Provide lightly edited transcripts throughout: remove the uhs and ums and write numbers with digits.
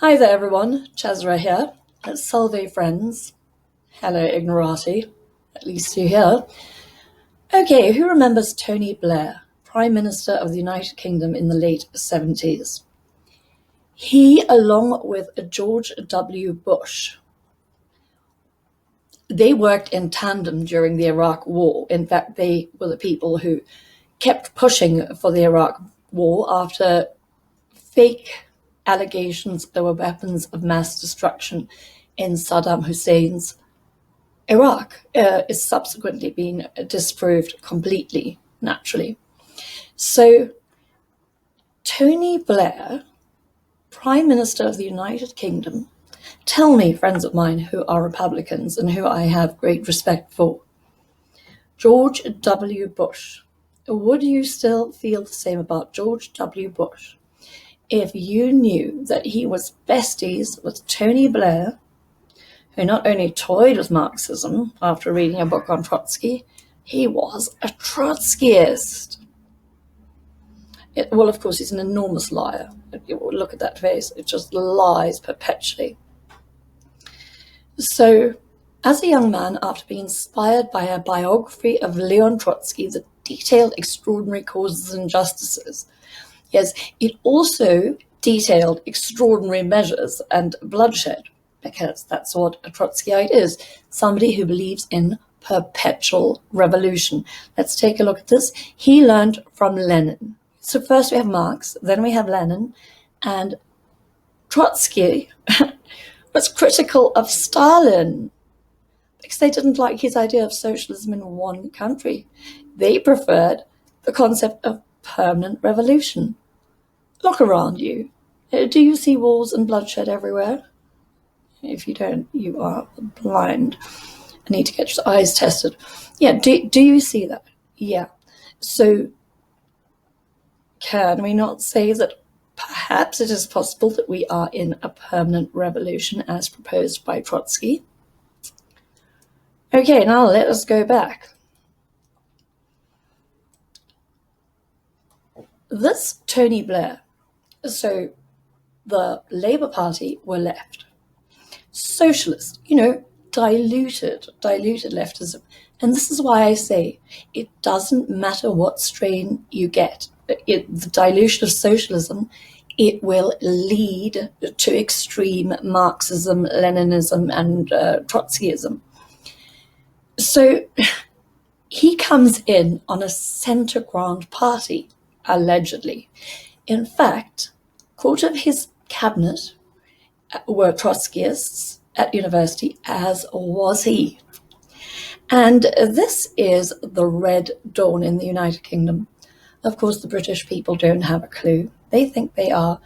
Hi there everyone, Chazra here. Salve friends. Hello ignorati, at least you're here. Okay, who remembers Tony Blair, Prime Minister of the United Kingdom in the late 70s? He, along with George W Bush, they worked in tandem during the Iraq War. In fact, they were the people who kept pushing for the Iraq War after fake allegations there were weapons of mass destruction in Saddam Hussein's Iraq is subsequently been disproved completely, naturally. So Tony Blair, Prime Minister of the United Kingdom, tell me, friends of mine who are Republicans and who I have great respect for, George W. Bush, would you still feel the same about George W. Bush if you knew that he was besties with Tony Blair, who not only toyed with Marxism after reading a book on Trotsky, he was a Trotskyist? Well, of course, he's an enormous liar. Look at that face. It just lies perpetually. So, as a young man, after being inspired by a biography of Leon Trotsky that detailed extraordinary causes and injustices, yes, it also detailed extraordinary measures and bloodshed, because that's what a Trotskyite is, somebody who believes in perpetual revolution. Let's take a look at this. He learned from Lenin. So first we have Marx, then we have Lenin, and Trotsky was critical of Stalin because they didn't like his idea of socialism in one country. They preferred the concept of permanent revolution. Look around you. Do you see wars and bloodshed everywhere? If you don't, you are blind. I need to get your eyes tested. Yeah, do you see that? Yeah. So can we not say that perhaps it is possible that we are in a permanent revolution as proposed by Trotsky? Okay, now let us go back. This Tony Blair, so the Labour Party were left. Socialist, diluted leftism. And this is why I say it doesn't matter what strain you get. The dilution of socialism, it will lead to extreme Marxism, Leninism, and Trotskyism. So he comes in on a center ground party, allegedly. In fact, a quarter of his cabinet were Trotskyists at university, as was he. And this is the Red Dawn in the United Kingdom. Of course, the British people don't have a clue. They think they are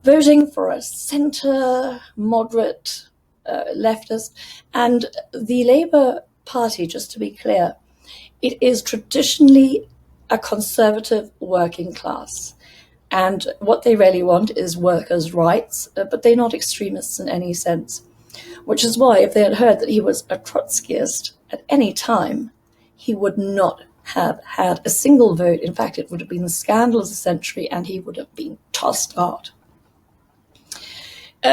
voting for a centre, moderate, leftist. And the Labour Party, just to be clear, it is traditionally a conservative working class. And what they really want is workers' rights, but they're not extremists in any sense. Which is why if they had heard that he was a Trotskyist at any time, he would not have had a single vote. In fact, it would have been the scandal of the century and he would have been tossed out.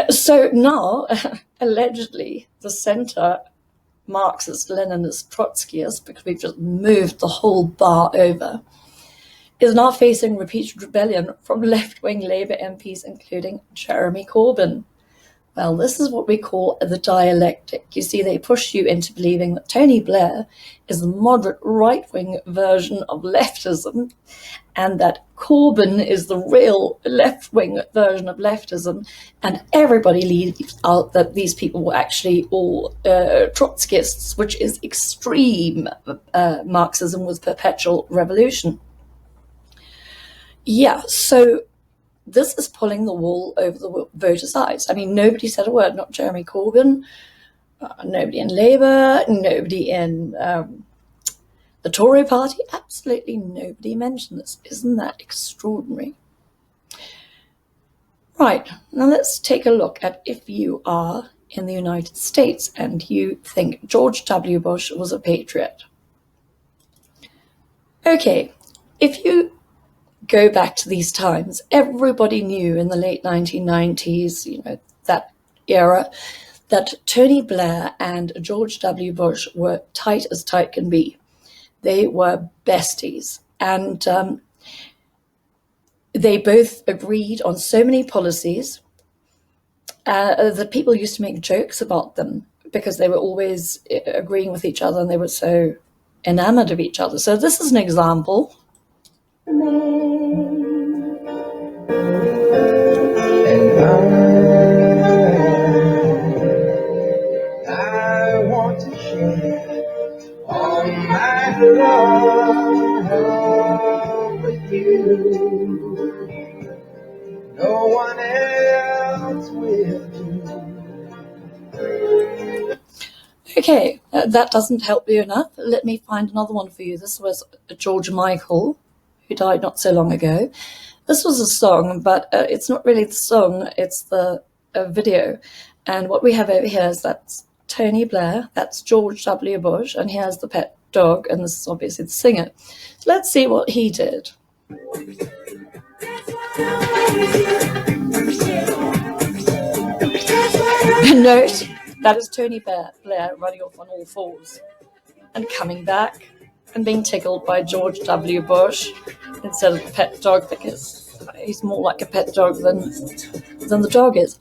So now, allegedly, the centre Marxist-Leninist Trotskyist, because we've just moved the whole bar over, is now facing repeated rebellion from left-wing Labour MPs, including Jeremy Corbyn. Well, this is what we call the dialectic. You see, they push you into believing that Tony Blair is the moderate right-wing version of leftism and that Corbyn is the real left-wing version of leftism, and everybody leaves out that these people were actually all Trotskyists, which is extreme Marxism with perpetual revolution. Yeah, so this is pulling the wool over the voters' eyes. I mean, nobody said a word, not Jeremy Corbyn, nobody in Labour, nobody in the Tory party, absolutely nobody mentioned this. Isn't that extraordinary? Right, now let's take a look at if you are in the United States and you think George W. Bush was a patriot. Okay, if you go back to these times. Everybody knew in the late 1990s, that era, that Tony Blair and George W. Bush were tight as tight can be. They were besties. And they both agreed on so many policies that people used to make jokes about them because they were always agreeing with each other and they were so enamored of each other. So this is an example. And I want to share all my love with you. No one else will do. Okay, that doesn't help you enough. Let me find another one for you. This was George Michael, who died not so long ago. This was a song, but it's not really the song, it's the video. And what we have over here is that's Tony Blair, that's George W. Bush, and here's the pet dog, and this is obviously the singer. So let's see what he did. Note, that is Tony Blair running off on all fours and coming back and being tickled by George W. Bush instead of the pet dog, because he's more like a pet dog than the dog is.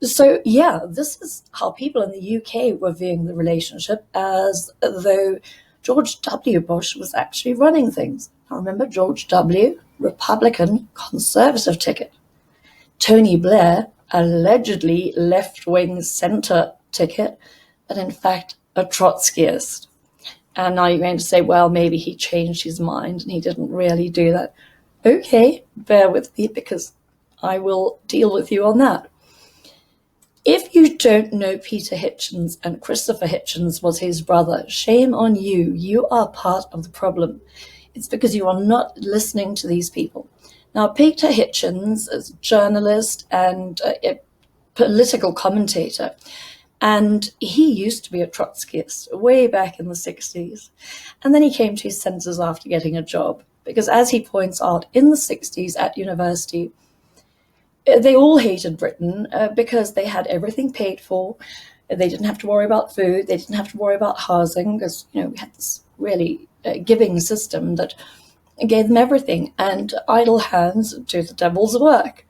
So yeah, this is how people in the UK were viewing the relationship, as though George W. Bush was actually running things. Now remember, George W., Republican, conservative ticket. Tony Blair, allegedly left-wing centre ticket, but in fact a Trotskyist. And now you're going to say, well, maybe he changed his mind and he didn't really do that. Okay, bear with me because I will deal with you on that. If you don't know Peter Hitchens, and Christopher Hitchens was his brother, shame on you. You are part of the problem. It's because you are not listening to these people. Now, Peter Hitchens is a journalist and a political commentator, and he used to be a Trotskyist way back in the 60s. And then he came to his senses after getting a job, because as he points out, in the 60s at university, they all hated Britain because they had everything paid for. They didn't have to worry about food. They didn't have to worry about housing because, we had this really giving system that gave them everything, and idle hands do the devil's work.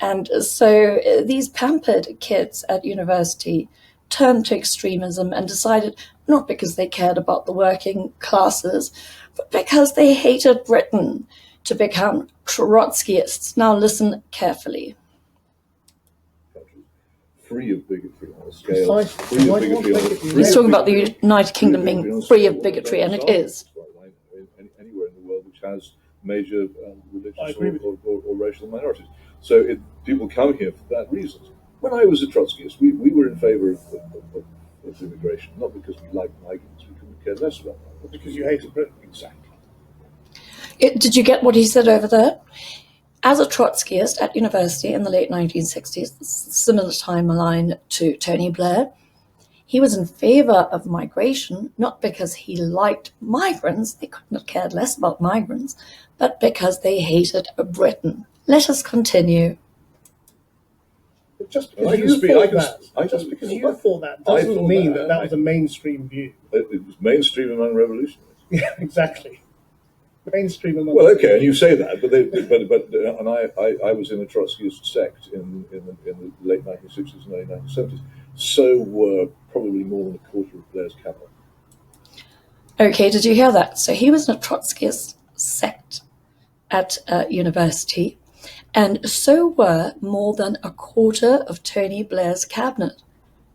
And so these pampered kids at university turned to extremism and decided, not because they cared about the working classes, but because they hated Britain, to become Trotskyists. Now listen carefully. Free of bigotry on a scale. He's talking about the United Kingdom being free of bigotry, and it is. Anywhere in the world which has major religious or racial minorities. So people come here for that reason. When I was a Trotskyist, we were in favor of immigration, not because we liked migrants, we couldn't care less about that, but because you hated Britain. Exactly. Did you get what he said over there? As a Trotskyist at university in the late 1960s, similar timeline to Tony Blair, he was in favor of migration, not because he liked migrants, they couldn't have cared less about migrants, but because they hated Britain. Let us continue. Just because you thought that doesn't mean that was a mainstream view. It was mainstream among revolutionaries. Yeah, exactly. Mainstream among. Well, okay, and you say that, but I was in a Trotskyist sect in the late 1960s and early 1970s. So were probably more than a quarter of Blair's cabinet. Okay, did you hear that? So he was in a Trotskyist sect at university, and so were more than a quarter of Tony Blair's cabinet.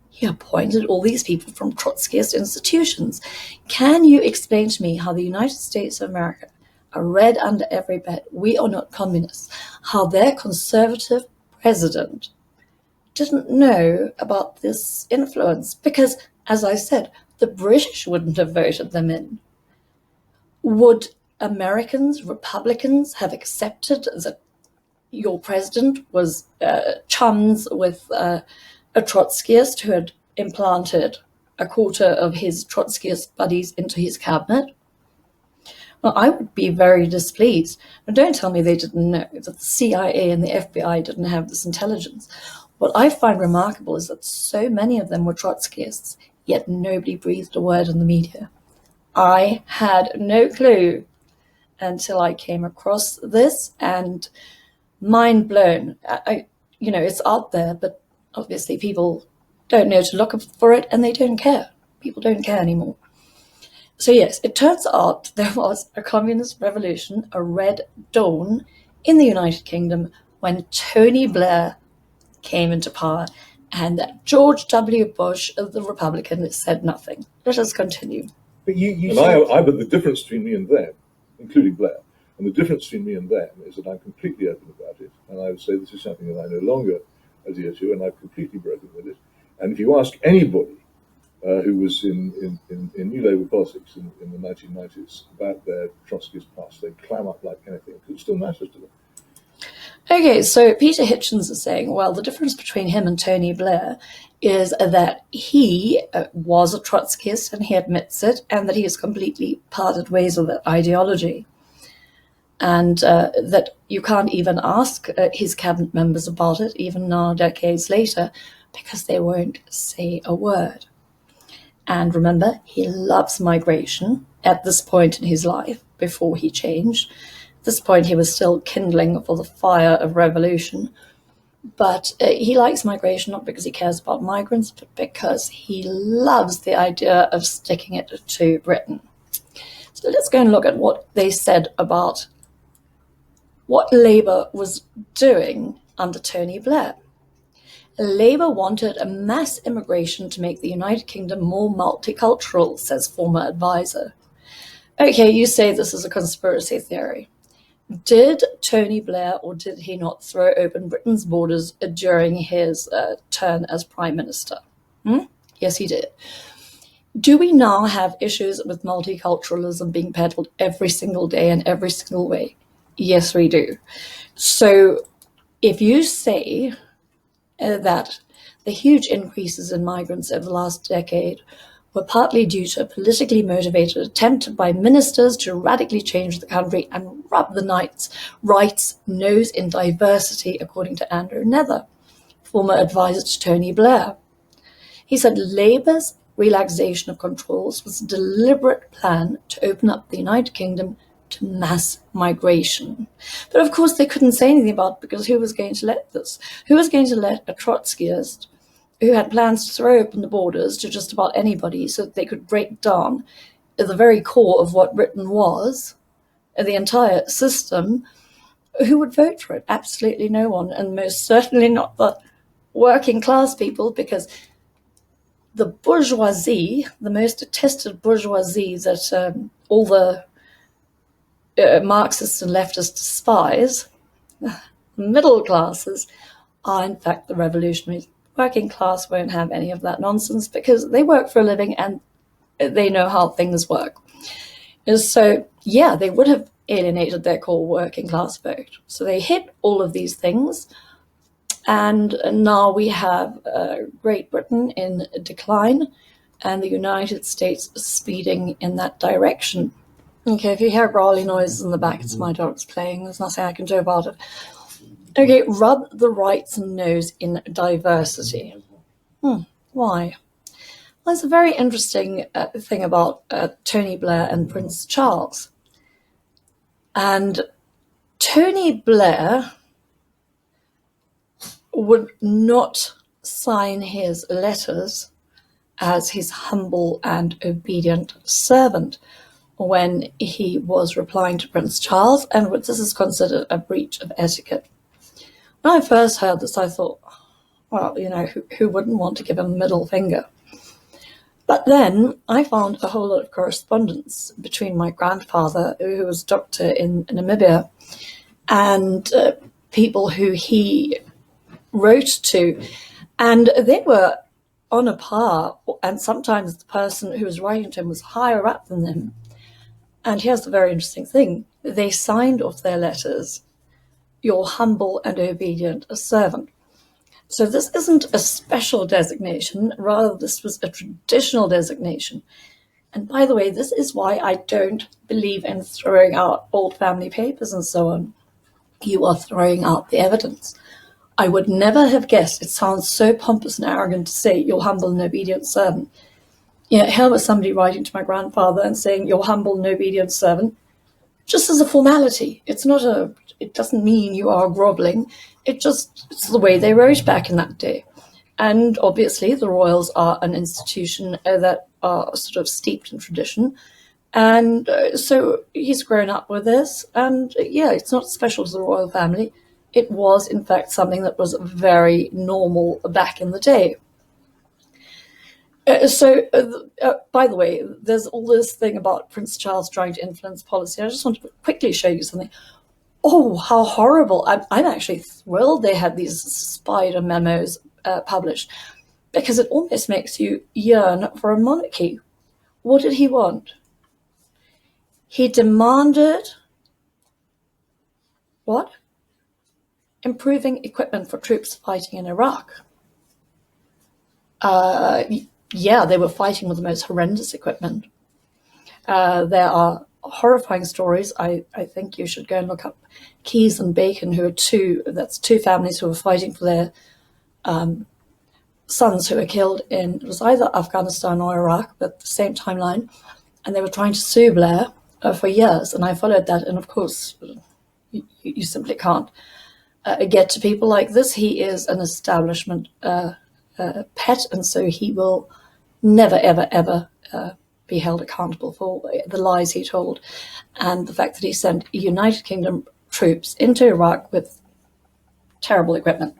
He appointed all these people from Trotskyist institutions. Can you explain to me how the United States of America are red under every bed? We are not communists. How their conservative president didn't know about this influence, because, as I said, the British wouldn't have voted them in. Would Americans, Republicans, have accepted that your president was chums with a Trotskyist who had implanted a quarter of his Trotskyist buddies into his cabinet? Well, I would be very displeased. Now, don't tell me they didn't know, that the CIA and the FBI didn't have this intelligence. What I find remarkable is that so many of them were Trotskyists, yet nobody breathed a word in the media. I had no clue until I came across this, and mind blown. It's out there, but obviously people don't know to look for it, and they don't care. People don't care anymore. So yes, it turns out there was a communist revolution, a red dawn in the United Kingdom when Tony Blair came into power, and that George W Bush, the Republican, said nothing. Let us continue. But but the difference between me and them, including Blair, and the difference between me and them is that I'm completely open about it, and I would say this is something that I no longer adhere to, and I've completely broken with it. And if you ask anybody who was in New Labour politics in the 1990s about their Trotskyist past, they'd clam up like anything. It still matters to them. Okay, so Peter Hitchens is saying, well, the difference between him and Tony Blair is that he was a Trotskyist, and he admits it, and that he has completely parted ways with that ideology. And that you can't even ask his cabinet members about it, even now, decades later, because they won't say a word. And remember, he loves migration at this point in his life, before he changed. At this point, he was still kindling for the fire of revolution. But he likes migration not because he cares about migrants, but because he loves the idea of sticking it to Britain. So let's go and look at what they said about what Labour was doing under Tony Blair. Labour wanted a mass immigration to make the United Kingdom more multicultural, says former advisor. Okay, you say this is a conspiracy theory. Did Tony Blair, or did he not, throw open Britain's borders during his turn as Prime Minister? Yes, he did. Do we now have issues with multiculturalism being peddled every single day and every single way? Yes, we do. So if you say that the huge increases in migrants over the last decade were partly due to a politically motivated attempt by ministers to radically change the country and rub the right's nose in diversity, according to Andrew Nether, former advisor to Tony Blair. He said Labour's relaxation of controls was a deliberate plan to open up the United Kingdom to mass migration. But of course they couldn't say anything about it, because who was going to let this? Who was going to let a Trotskyist who had plans to throw open the borders to just about anybody so that they could break down the very core of what Britain was, the entire system, who would vote for it? Absolutely no one, and most certainly not the working class people, because the bourgeoisie, the most detested bourgeoisie that all the Marxists and leftists despise, middle classes, are in fact the revolutionaries. Working class won't have any of that nonsense because they work for a living and they know how things work. And so, yeah, they would have alienated their core working class vote. So they hit all of these things, and now we have Great Britain in decline and the United States speeding in that direction. Okay, if you hear growly noises in the back, it's my dogs playing. There's nothing I can do about it. Okay, rub the right's nose in diversity. Why? Well, there's a very interesting thing about Tony Blair and Prince Charles. And Tony Blair would not sign his letters as his humble and obedient servant when he was replying to Prince Charles, and this is considered a breach of etiquette. When I first heard this, I thought, well, who wouldn't want to give him a middle finger? But then I found a whole lot of correspondence between my grandfather, who was a doctor in Namibia, and people who he wrote to, and they were on a par, and sometimes the person who was writing to him was higher up than them. And here's the very interesting thing. They signed off their letters, "Your humble and obedient servant." So this isn't a special designation, rather this was a traditional designation. And by the way, this is why I don't believe in throwing out old family papers and so on. You are throwing out the evidence. I would never have guessed, it sounds so pompous and arrogant to say, your humble and obedient servant. Here was somebody writing to my grandfather and saying, your humble and obedient servant, just as a formality. It doesn't mean you are groveling. It's the way they wrote back in that day. And obviously the royals are an institution that are sort of steeped in tradition. And so he's grown up with this. And it's not special to the royal family. It was, in fact, something that was very normal back in the day. By the way, there's all this thing about Prince Charles trying to influence policy. I just want to quickly show you something. Oh, how horrible. I'm actually thrilled they had these spider memos published, because it almost makes you yearn for a monarchy. What did he want? He demanded what? Improving equipment for troops fighting in Iraq. They were fighting with the most horrendous equipment. There are horrifying stories. I think you should go and look up Keyes and Bacon, who are two families who were fighting for their sons who were killed it was either Afghanistan or Iraq, but the same timeline, and they were trying to sue Blair for years, and I followed that, and of course, you simply can't get to people like this. He is an establishment pet, and so he will never, ever, ever be held accountable for the lies he told, and the fact that he sent United Kingdom troops into Iraq with terrible equipment.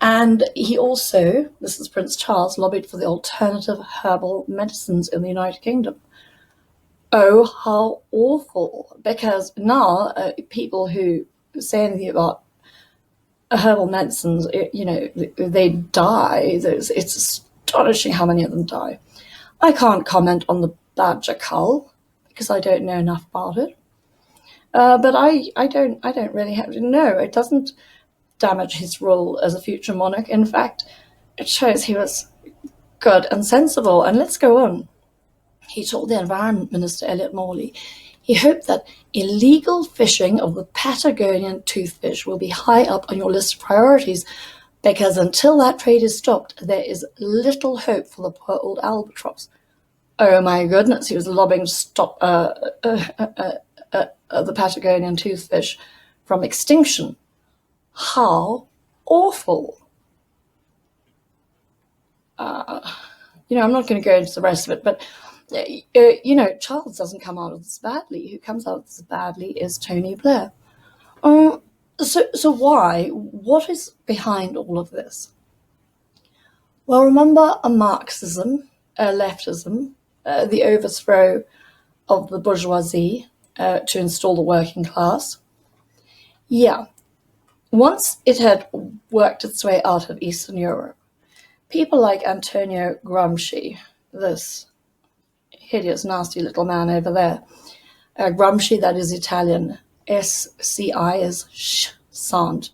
And he also, this is Prince Charles, lobbied for the alternative herbal medicines in the United Kingdom. Oh, how awful. Because now people who say anything about herbal medicines, they die. It's astonishing how many of them die. I can't comment on the badger cull because I don't know enough about it. But I don't really have to know. It doesn't damage his role as a future monarch. In fact, it shows he was good and sensible. And let's go on. He told the Environment Minister, Elliot Morley, he hoped that illegal fishing of the Patagonian toothfish will be high up on your list of priorities, because until that trade is stopped, there is little hope for the poor old albatross. Oh my goodness, he was lobbying to stop the Patagonian toothfish from extinction. How awful. I'm not going to go into the rest of it, but Charles doesn't come out of this badly. Who comes out of this badly is Tony Blair. So why? What is behind all of this? Well, remember Marxism, leftism, the overthrow of the bourgeoisie to install the working class? Yeah. Once it had worked its way out of Eastern Europe, people like Antonio Gramsci, this hideous, nasty little man over there, Gramsci, that is Italian, SCI is sh sound.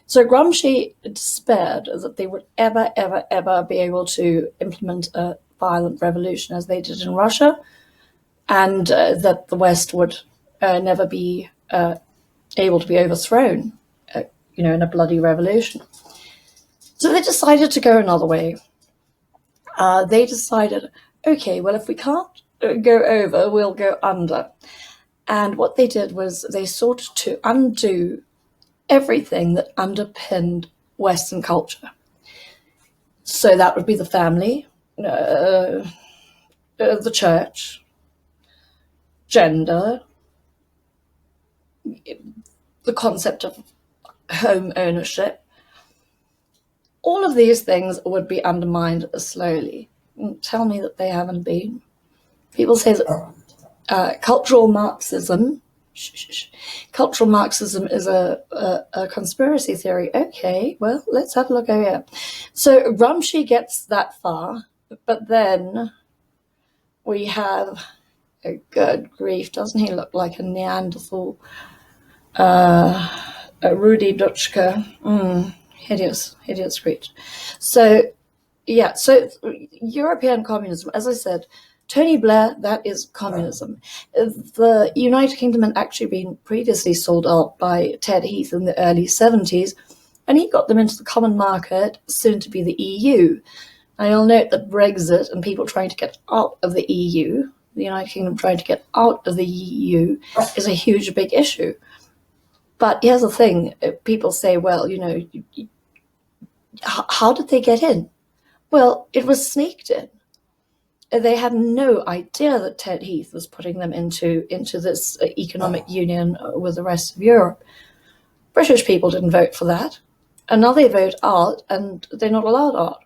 So Gramsci despaired that they would ever, ever, ever be able to implement a violent revolution as they did in Russia, and that the West would never be able to be overthrown, in a bloody revolution. So they decided to go another way. They decided, okay, well, if we can't go over, we'll go under. And what they did was they sought to undo everything that underpinned Western culture. So that would be the family, the church, gender, the concept of home ownership. All of these things would be undermined slowly. Tell me that they haven't been. People say that cultural Marxism is a conspiracy theory. Okay, well, let's have a look over here. So Gramsci gets that far, but then we have, good grief, doesn't he look like a Neanderthal? Rudi Dutschke, hideous creature. So European communism, as I said, Tony Blair, that is communism. The United Kingdom had actually been previously sold out by Ted Heath in the early 70s, and he got them into the common market, soon to be the EU. Now you'll note that Brexit and people trying to get out of the EU, the United Kingdom trying to get out of the EU, is a huge, big issue. But here's the thing, people say, well, how did they get in? Well, it was sneaked in. They had no idea that Ted Heath was putting them into this economic union with the rest of Europe. British people didn't vote for that. And now they vote out, and they're not allowed out.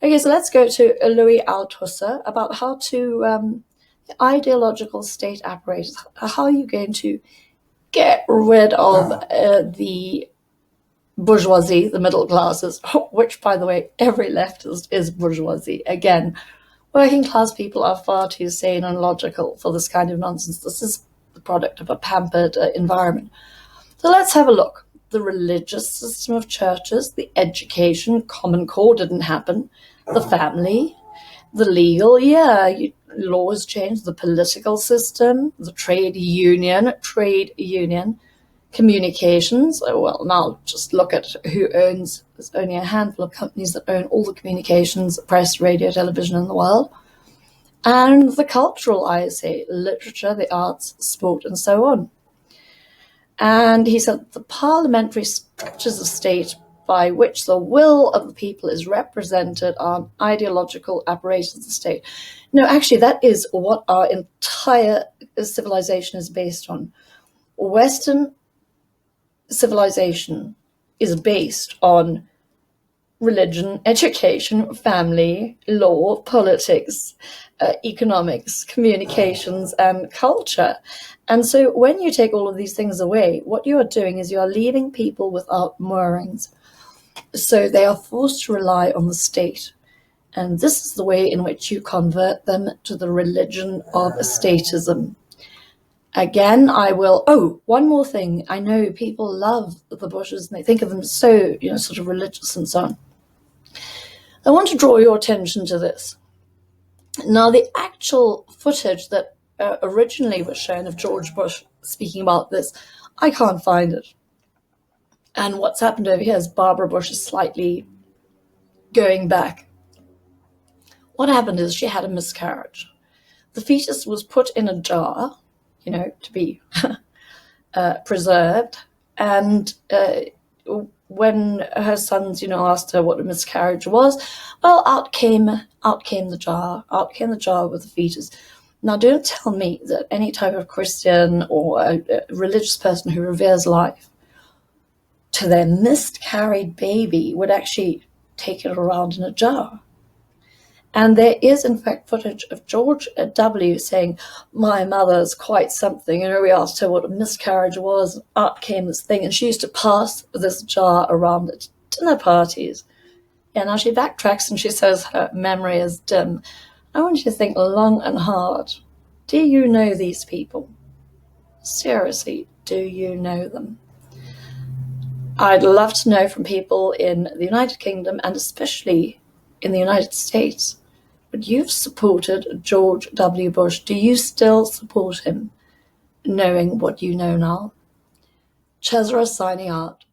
Okay, so let's go to Louis Althusser about how to, the ideological state apparatus, how are you going to get rid of the bourgeoisie, the middle classes, which, by the way, every leftist is bourgeoisie. Again, working class people are far too sane and logical for this kind of nonsense. This is the product of a pampered environment. So let's have a look. The religious system of churches, the education, Common Core didn't happen, the family, the legal, laws changed, the political system, the trade union, communications. Well, now just look at who owns. There's only a handful of companies that own all the communications, press, radio, television in the world. And the cultural, I say, literature, the arts, sport, and so on. And he said the parliamentary structures of state by which the will of the people is represented are ideological apparatus of the state. No, actually, that is what our entire civilization is based on. Western civilization is based on religion, education, family, law, politics, economics, communications, and culture. And so when you take all of these things away, what you are doing is you are leaving people without moorings. So they are forced to rely on the state. And this is the way in which you convert them to the religion of statism. Again, one more thing. I know people love the Bushes and they think of them so, sort of religious and so on. I want to draw your attention to this. Now, the actual footage that originally was shown of George Bush speaking about this, I can't find it. And what's happened over here is Barbara Bush is slightly going back. What happened is she had a miscarriage. The fetus was put in a jar, to be preserved. And when her sons, asked her what a miscarriage was, well, out came the jar with the fetus. Now, don't tell me that any type of Christian or a religious person who reveres life to their miscarried baby would actually take it around in a jar. And there is, in fact, footage of George W saying, my mother's quite something. We asked her what a miscarriage was. Out came this thing. And she used to pass this jar around at dinner parties. Yeah, now she backtracks and she says her memory is dim. I want you to think long and hard. Do you know these people? Seriously, do you know them? I'd love to know from people in the United Kingdom and especially in the United States. But you've supported George W. Bush. Do you still support him, knowing what you know now? Cesara signing out.